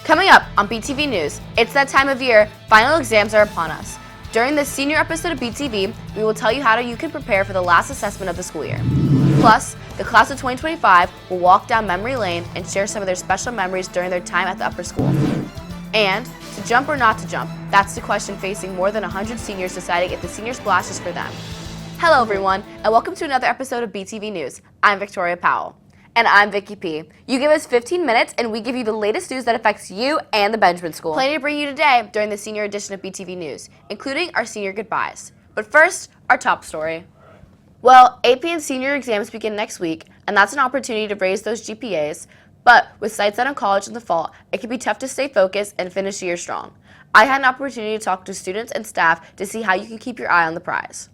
Coming up on BTV News, it's that time of year, final exams are upon us. During this senior episode of BTV, we will tell you how you can prepare for the last assessment of the school year. Plus, the class of 2025 will walk down memory lane and share some of their special memories during their time at the upper school. And, to jump or not to jump, that's the question facing more than 100 seniors deciding if the senior splash is for them. Hello everyone, and welcome to another episode of BTV News. I'm Victoria Powell. And I'm Vicky P. You give us 15 minutes and we give you the latest news that affects you and the Benjamin School. Plenty to bring you today during the senior edition of BTV News, including our senior goodbyes. But first, our top story. Well, AP and senior exams begin next week, and that's an opportunity to raise those GPAs. But with sights set on college in the fall, it can be tough to stay focused and finish the year strong. I had an opportunity to talk to students and staff to see how you can keep your eye on the prize.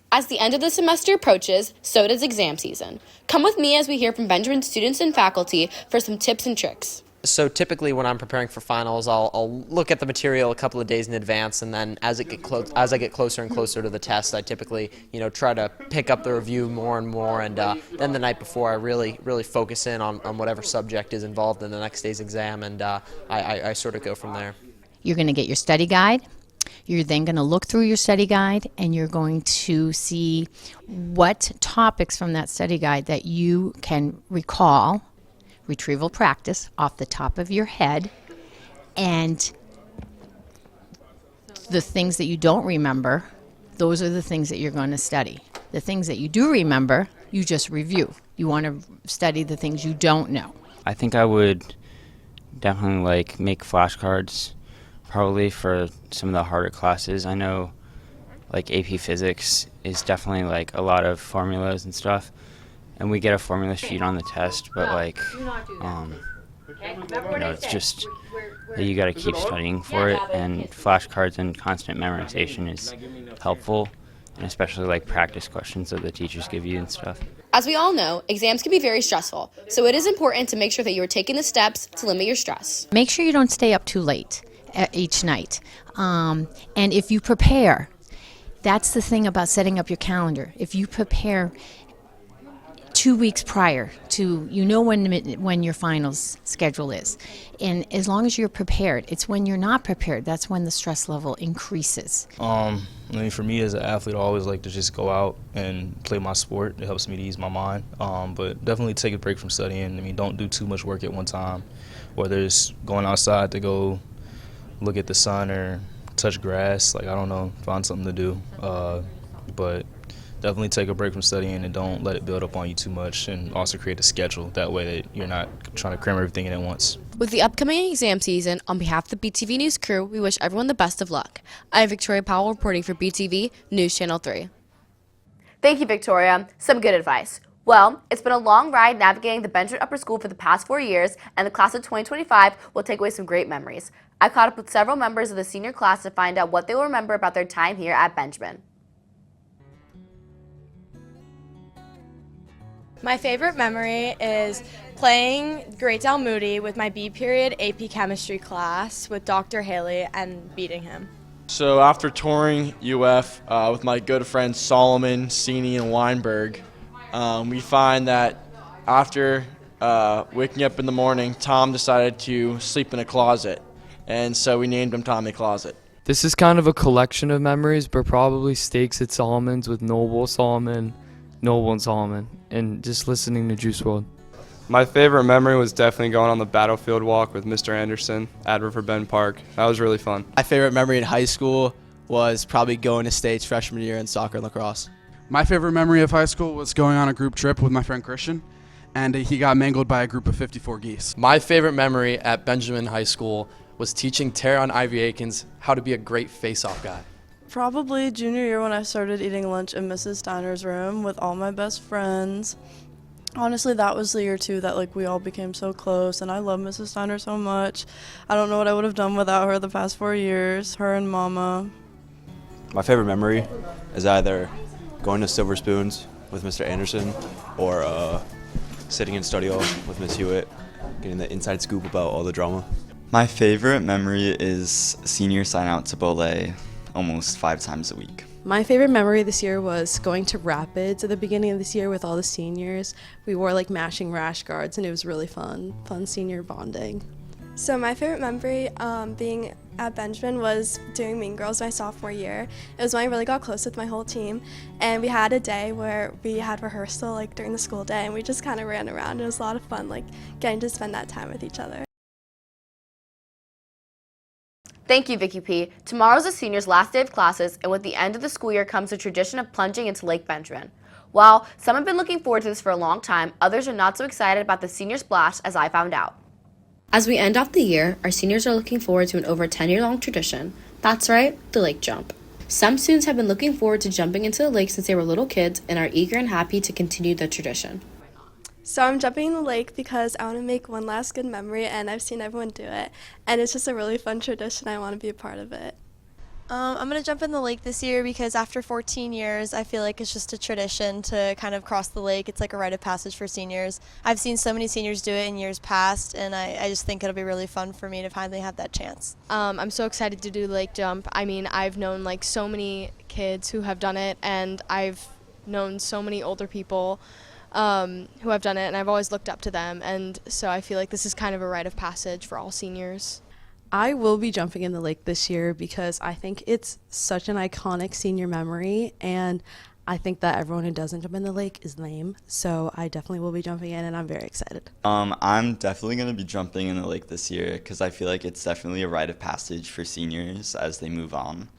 As the end of the semester approaches, so does exam season. Come with me as we hear from Benjamin students and faculty for some tips and tricks. So typically when I'm preparing for finals, I'll look at the material a couple of days in advance, and then as I get closer and closer to the test, I typically try to pick up the review more and more, and then the night before I really focus in on whatever subject is involved in the next day's exam, and I sort of go from there. You're going to get your study guide. You're then going to look through your study guide and you're going to see what topics from that study guide that you can recall, retrieval practice, off the top of your head, and the things that you don't remember, those are the things that you're going to study. The things that you do remember, you just review. You want to study the things you don't know. I think I would definitely make flashcards. Probably for some of the harder classes. I know AP Physics is definitely a lot of formulas and stuff, and we get a formula sheet on the test, but it's just that you got to keep studying for it, and flashcards and constant memorization is helpful, and especially practice questions that the teachers give you and stuff. As we all know, exams can be very stressful, so it is important to make sure that you are taking the steps to limit your stress. Make sure you don't stay up too late each night. And if you prepare, that's the thing about setting up your calendar. If you prepare 2 weeks prior to, when your finals schedule is. And as long as you're prepared, it's when you're not prepared, that's when the stress level increases. For me as an athlete, I always like to just go out and play my sport. It helps me to ease my mind. But definitely take a break from studying. Don't do too much work at one time. Whether it's going outside to go look at the sun or touch grass, I don't know, find something to do. But definitely take a break from studying and don't let it build up on you too much, and also create a schedule. That way that you're not trying to cram everything in at once. With the upcoming exam season, on behalf of the BTV News crew, we wish everyone the best of luck. I'm Victoria Powell reporting for BTV News Channel 3. Thank you, Victoria. Some good advice. Well, it's been a long ride navigating the Benjamin Upper School for the past 4 years, and the class of 2025 will take away some great memories. I caught up with several members of the senior class to find out what they will remember about their time here at Benjamin. My favorite memory is playing Great Dal Moody with my B period AP Chemistry class with Dr. Haley and beating him. So after touring UF with my good friends Solomon, Sini, and Weinberg, we find that after waking up in the morning, Tom decided to sleep in a closet, and so we named him Tommy Closet. This is kind of a collection of memories, but probably Steaks at Solomon's with Noble and Solomon, and just listening to Juice WRLD. My favorite memory was definitely going on the battlefield walk with Mr. Anderson at River Bend Park. That was really fun. My favorite memory in high school was probably going to states freshman year in soccer and lacrosse. My favorite memory of high school was going on a group trip with my friend Christian, and he got mangled by a group of 54 geese. My favorite memory at Benjamin High School was teaching Teron Ivy Akins how to be a great face-off guy. Probably junior year when I started eating lunch in Mrs. Steiner's room with all my best friends. Honestly, that was the year too that we all became so close, and I love Mrs. Steiner so much. I don't know what I would have done without her the past 4 years, her and Mama. My favorite memory is either going to Silver Spoons with Mr. Anderson or sitting in study hall with Miss Hewitt, getting the inside scoop about all the drama. My favorite memory is senior sign out to Bolé almost 5 times a week. My favorite memory this year was going to Rapids at the beginning of this year with all the seniors. We wore like matching rash guards and it was really fun senior bonding. So my favorite memory being at Benjamin was doing Mean Girls my sophomore year. It was when I really got close with my whole team, and we had a day where we had rehearsal like during the school day, and we just kind of ran around. It was a lot of fun, like getting to spend that time with each other. Thank you, Vicky P. Tomorrow's the seniors' last day of classes, and with the end of the school year comes the tradition of plunging into Lake Benjamin. While some have been looking forward to this for a long time, others are not so excited about the senior splash, as I found out. As we end off the year, our seniors are looking forward to an over 10-year-long tradition. That's right, the lake jump. Some students have been looking forward to jumping into the lake since they were little kids and are eager and happy to continue the tradition. So I'm jumping in the lake because I want to make one last good memory, and I've seen everyone do it, and it's just a really fun tradition. I want to be a part of it. I'm going to jump in the lake this year because after 14 years, I feel like it's just a tradition to kind of cross the lake. It's like a rite of passage for seniors. I've seen so many seniors do it in years past, and I just think it'll be really fun for me to finally have that chance. I'm so excited to do the lake jump. I mean, I've known like so many kids who have done it, and I've known so many older people who have done it, and I've always looked up to them, and so I feel like this is kind of a rite of passage for all seniors. I will be jumping in the lake this year because I think it's such an iconic senior memory, and I think that everyone who doesn't jump in the lake is lame. So I definitely will be jumping in, and I'm very excited. I'm definitely going to be jumping in the lake this year because I feel like it's definitely a rite of passage for seniors as they move on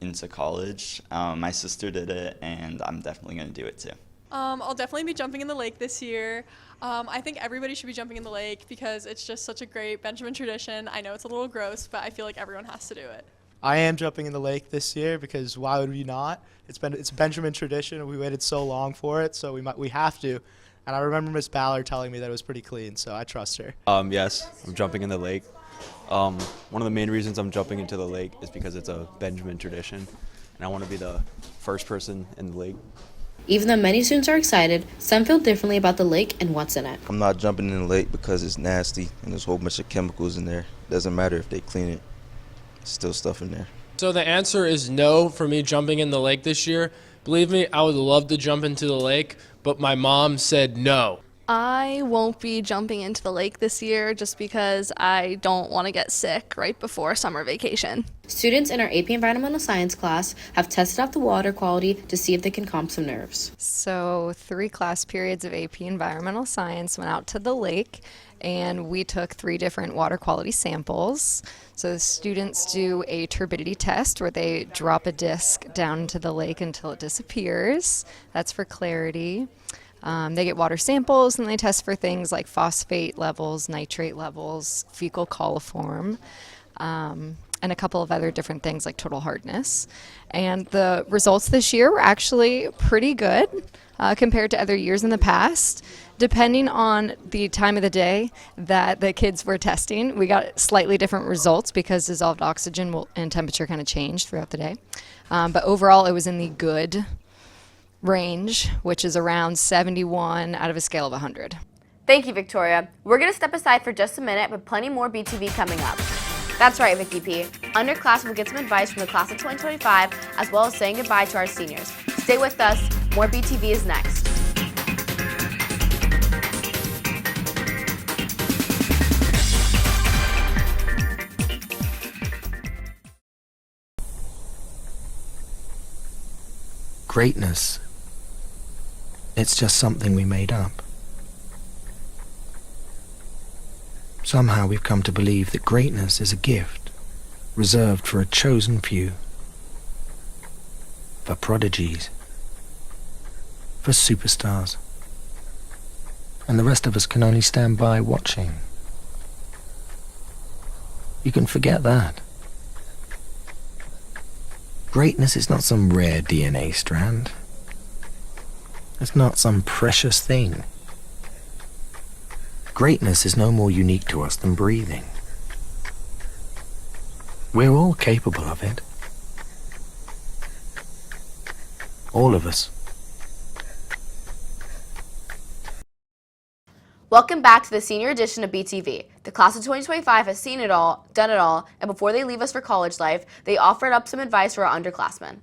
into college. My sister did it, and I'm definitely going to do it too. I'll definitely be jumping in the lake this year. I think everybody should be jumping in the lake because it's just such a great Benjamin tradition. I know it's a little gross, but I feel like everyone has to do it. I am jumping in the lake this year because why would we not? It's a Benjamin tradition, and we waited so long for it, so we have to. And I remember Miss Ballard telling me that it was pretty clean, so I trust her. Yes, I'm jumping in the lake. One of the main reasons I'm jumping into the lake is because it's a Benjamin tradition, and I want to be the first person in the lake. Even though many students are excited, some feel differently about the lake and what's in it. I'm not jumping in the lake because it's nasty and there's a whole bunch of chemicals in there. Doesn't matter if they clean it, there's still stuff in there. So the answer is no for me jumping in the lake this year. Believe me, I would love to jump into the lake, but my mom said no. I won't be jumping into the lake this year just because I don't want to get sick right before summer vacation. Students in our AP Environmental Science class have tested out the water quality to see if they can calm some nerves. So 3 class periods of AP Environmental Science went out to the lake, and we took 3 different water quality samples. So the students do a turbidity test where they drop a disc down into the lake until it disappears. That's for clarity. They get water samples and they test for things like phosphate levels, nitrate levels, fecal coliform, and a couple of other different things like total hardness. And the results this year were actually pretty good compared to other years in the past. Depending on the time of the day that the kids were testing, we got slightly different results because dissolved oxygen and temperature kind of changed throughout the day. But overall, it was in the good range, which is around 71 out of a scale of 100. Thank you, Victoria. We're going to step aside for just a minute, but plenty more BTV coming up. That's right, Vicky P. Underclass will get some advice from the class of 2025, as well as saying goodbye to our seniors. Stay with us. More BTV is next. Greatness. It's just something we made up. Somehow we've come to believe that greatness is a gift, reserved for a chosen few, for prodigies, for superstars, and the rest of us can only stand by watching. You can forget that. Greatness is not some rare DNA strand. It's not some precious thing. Greatness is no more unique to us than breathing. We're all capable of it. All of us. Welcome back to the senior edition of BTV. The class of 2025 has seen it all, done it all, and before they leave us for college life, they offered up some advice for our underclassmen.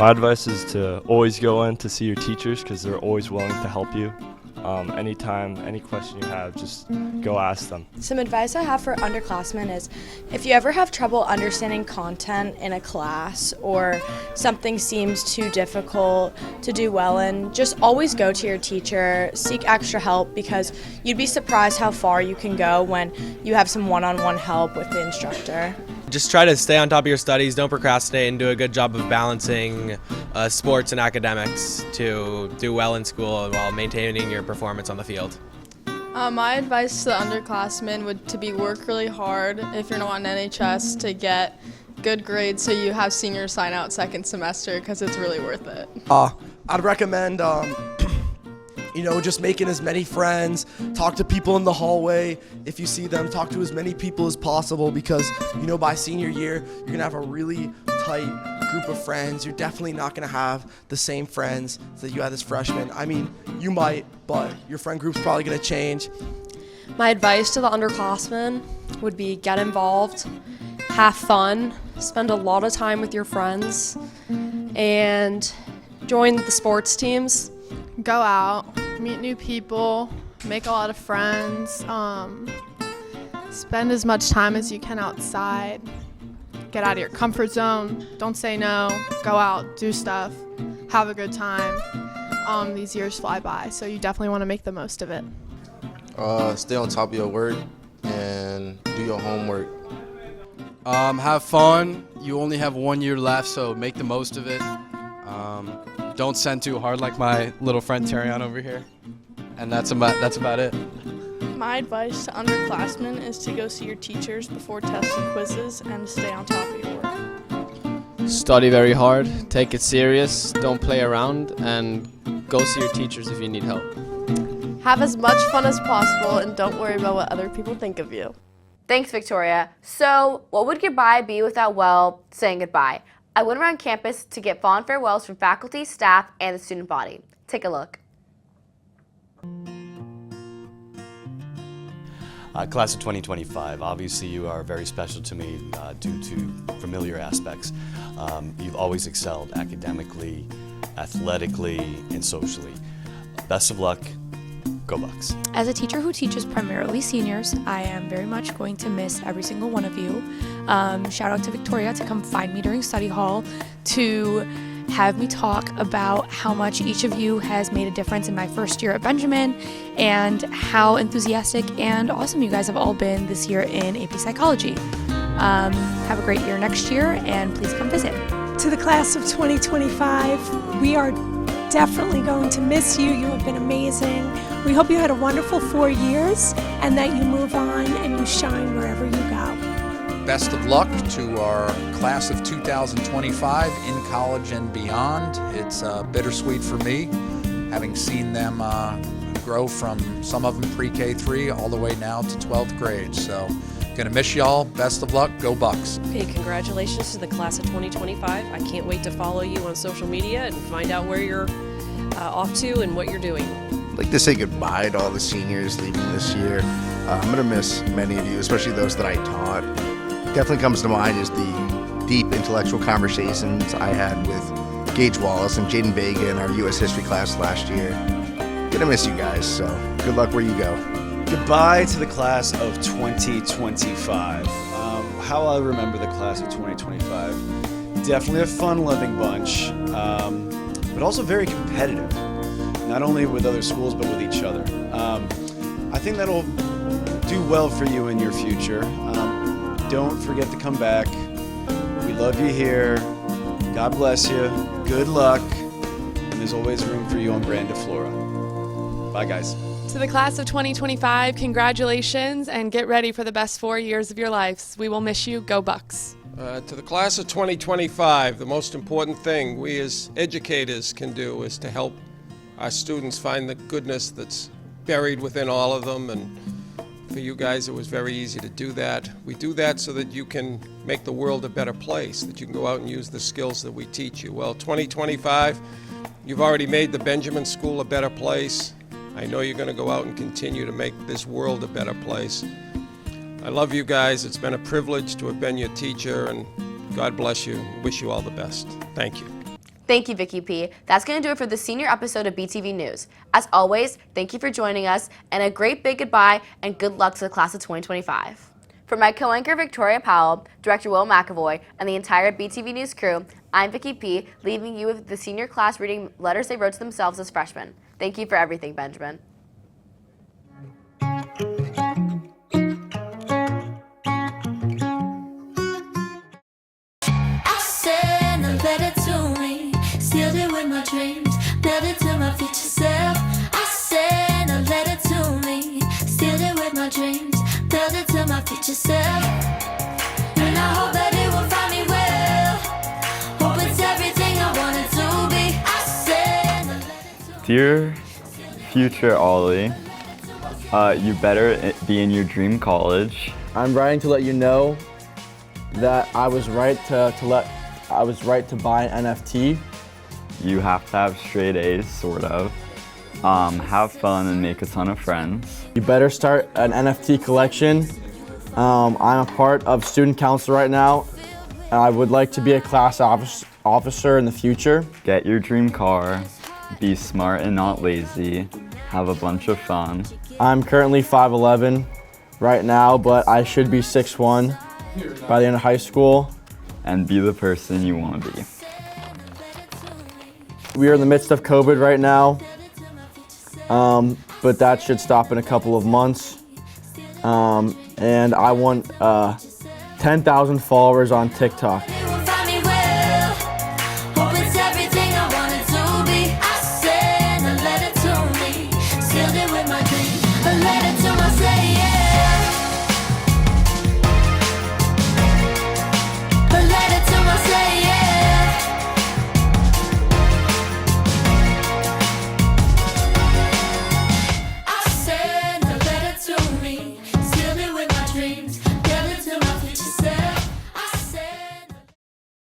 My advice is to always go in to see your teachers because they're always willing to help you. Anytime, any question you have, just go ask them. Some advice I have for underclassmen is if you ever have trouble understanding content in a class or something seems too difficult to do well in, just always go to your teacher, seek extra help because you'd be surprised how far you can go when you have some one-on-one help with the instructor. Just try to stay on top of your studies, don't procrastinate, and do a good job of balancing sports and academics to do well in school while maintaining your performance on the field. My advice to the underclassmen would to be work really hard if you're not on NHS to get good grades so you have seniors sign out second semester because it's really worth it. I'd recommend just making as many friends, talk to people in the hallway. If you see them, talk to as many people as possible because, by senior year, you're going to have a really tight group of friends. You're definitely not going to have the same friends that you had as freshmen. I mean, you might, but your friend group's probably going to change. My advice to the underclassmen would be get involved, have fun, spend a lot of time with your friends, and join the sports teams. Go out, meet new people, make a lot of friends, spend as much time as you can outside, get out of your comfort zone, don't say no, go out, do stuff, have a good time. These years fly by, so you definitely want to make the most of it. Stay on top of your work and do your homework. Have fun. You only have 1 year left, so make the most of it. Don't send too hard like my little friend Terrion over here. And that's about it. My advice to underclassmen is to go see your teachers before tests and quizzes and stay on top of your work. Study very hard, take it serious, don't play around, and go see your teachers if you need help. Have as much fun as possible and don't worry about what other people think of you. Thanks, Victoria. So, what would goodbye be without, well, saying goodbye? I went around campus to get fond farewells from faculty, staff, and the student body. Take a look. Class of 2025, obviously you are very special to me due to familiar aspects. You've always excelled academically, athletically, and socially. Best of luck. Go Bucks. As a teacher who teaches primarily seniors, I am very much going to miss every single one of you. Shout out to Victoria to come find me during study hall to have me talk about how much each of you has made a difference in my first year at Benjamin and how enthusiastic and awesome you guys have all been this year in AP Psychology. Have a great year next year and please come visit. To the class of 2025, we are definitely going to miss you. You have been amazing. We hope you had a wonderful 4 years and that you move on and you shine wherever you go. Best of luck to our class of 2025 in college and beyond. It's bittersweet for me, having seen them grow from some of them pre-K3 all the way now to 12th grade. So, gonna miss y'all. Best of luck. Go Bucks. Hey, congratulations to the class of 2025. I can't wait to follow you on social media and find out where you're off to and what you're doing. I'd like to say goodbye to all the seniors leaving this year. I'm going to miss many of you, especially those that I taught. Definitely comes to mind is the deep intellectual conversations I had with Gage Wallace and Jaden Vega in our U.S. history class last year. Gonna miss you guys, so good luck where you go. Goodbye to the class of 2025. How I remember the class of 2025. Definitely a fun-loving bunch, but also very competitive. Not only with other schools, but with each other. I think that'll do well for you in your future. Don't forget to come back. We love you here. God bless you. Good luck. And there's always room for you on Grandiflora. Bye, guys. To the class of 2025, congratulations and get ready for the best 4 years of your lives. We will miss you. Go Bucks. To the class of 2025, the most important thing we as educators can do is to help our students find the goodness that's buried within all of them, and for you guys it was very easy to do that. We do that so that you can make the world a better place, that you can go out and use the skills that we teach you. Well, 2025, you've already made the Benjamin School a better place. I know you're going to go out and continue to make this world a better place. I love you guys. It's been a privilege to have been your teacher, and God bless you. Wish you all the best. Thank you. Thank you, Vicky P. That's going to do it for the senior episode of BTV News. As always, thank you for joining us, and a great big goodbye and good luck to the class of 2025. For my co-anchor Victoria Powell, Director Will McAvoy, and the entire BTV News crew, I'm Vicky P., leaving you with the senior class reading letters they wrote to themselves as freshmen. Thank you for everything, Benjamin. Sealed it with my dreams, mailed it to my future self. I sent a letter to me, sealed it with my dreams, mailed it to my future self. And I hope that it will find me well. Hope it's everything I want it to be. I sent a letter to Dear future Ollie, you better be in your dream college. I'm writing to let you know that I was right to buy an NFT. You have to have straight A's, sort of. Have fun and make a ton of friends. You better start an NFT collection. I'm a part of student council right now, and I would like to be a class officer in the future. Get your dream car, be smart and not lazy, have a bunch of fun. I'm currently 5'11" right now, but I should be 6'1" by the end of high school. And be the person you want to be. We are in the midst of COVID right now, but that should stop in a couple of months. And I want 10,000 followers on TikTok.